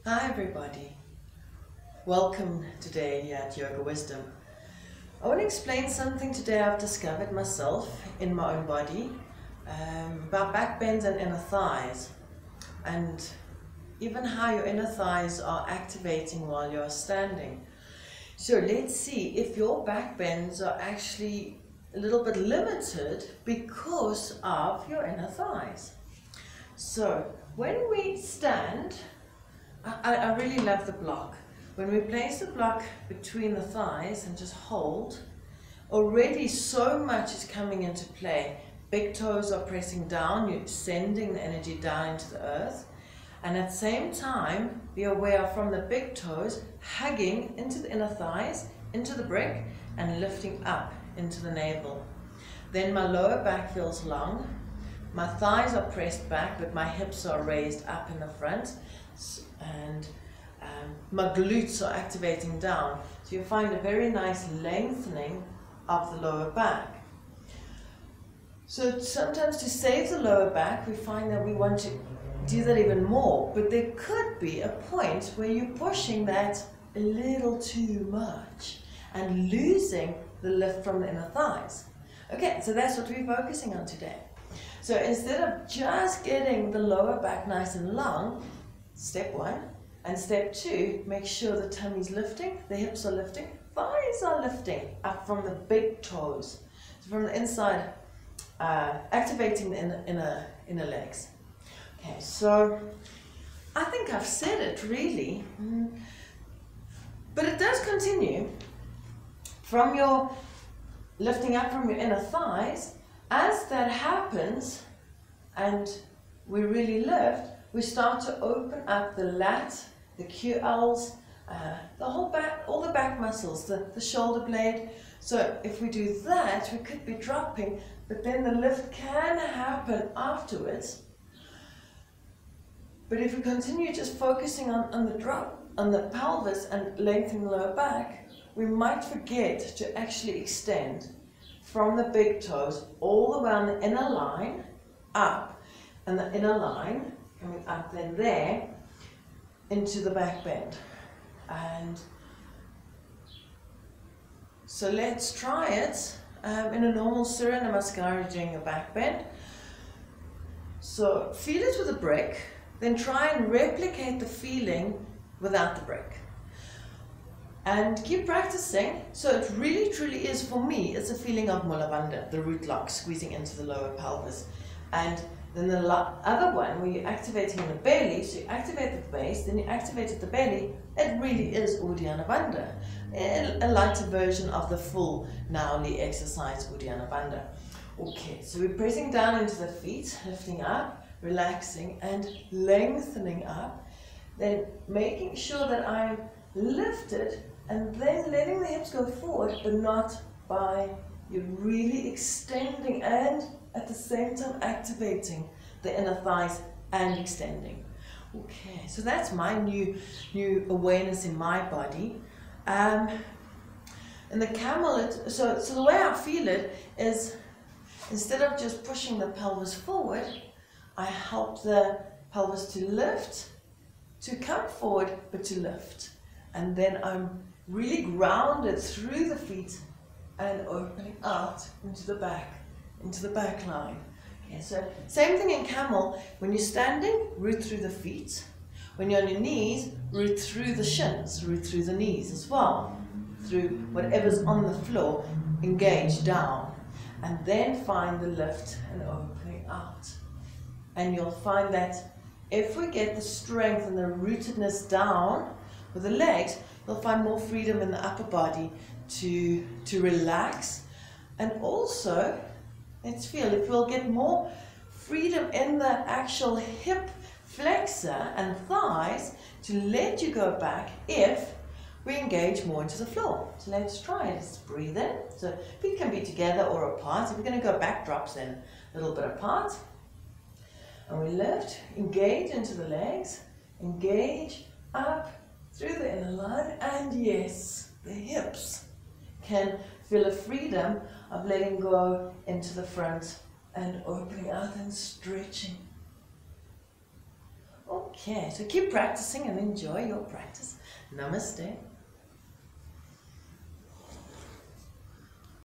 Hi everybody, welcome today at Yoga Wisdom. I want to explain something today I've discovered myself in my own body about back bends and inner thighs, and even how your inner thighs are activating while you're standing. So let's see if your back bends are actually a little bit limited because of your inner thighs. So when we stand, I really love the block. When we place the block between the thighs and just hold, already so much is coming into play. Big toes are pressing down, you're sending the energy down into the earth. And at the same time, be aware from the big toes, hugging into the inner thighs, into the brick, and lifting up into the navel. Then my lower back feels long. My thighs are pressed back, but my hips are raised up in the front. And my glutes are activating down. So you find a very nice lengthening of the lower back. So sometimes to save the lower back, we find that we want to do that even more. But there could be a point where you're pushing that a little too much and losing the lift from the inner thighs. Okay, so that's what we're focusing on today. So instead of just getting the lower back nice and long, step one, and step two, make sure the tummy's lifting, the hips are lifting, thighs are lifting up from the big toes. So from the inside, activating the inner legs. Okay, so I think I've said it really, but it does continue from your lifting up from your inner thighs. As that happens and we really lift, we start to open up the lat, the QLs, the whole back, all the back muscles, the shoulder blade. So if we do that, we could be dropping, but then the lift can happen afterwards. But if we continue just focusing on the drop, on the pelvis and lengthening the lower back, we might forget to actually extend from the big toes all the way on the inner line up, and the inner line coming up then there into the back bend. And so let's try it in a normal Surya Namaskar doing a back bend. So feel it with a brick, then try and replicate the feeling without the brick. And keep practicing. So it really truly is, for me, it's a feeling of Mula Bandha, the root lock squeezing into the lower pelvis. And then the other one, where you're activating in the belly, so you activate the base, then you activate at the belly, it really is Uddiyana Bandha, a lighter version of the full Nauli exercise Uddiyana Bandha. Okay, so we're pressing down into the feet, lifting up, relaxing and lengthening up, then making sure that I'm lifted and then letting the hips go forward, but not by you really extending and at the same time activating the inner thighs and extending. Okay, so that's my new awareness in my body. And the camel, so the way I feel it is, instead of just pushing the pelvis forward, I help the pelvis to lift, to come forward, but to lift. And then I'm really grounded through the feet and opening out into the back line. Okay, so same thing in camel. When you're standing, root through the feet. When you're on your knees, root through the shins, root through the knees as well. Through whatever's on the floor, engage down. And then find the lift and opening out. And you'll find that if we get the strength and the rootedness down with the legs, you'll find more freedom in the upper body to relax. And also, let's feel if we'll get more freedom in the actual hip flexor and thighs to let you go back if we engage more into the floor. So let's try it. Let's breathe in. So feet can be together or apart. If we're going to go back drops, then a little bit apart. And we lift, engage into the legs, engage up through the inner line, and yes, the hips can feel a freedom of letting go into the front and opening out and stretching. Okay. Okay, so keep practicing and enjoy your practice. Namaste.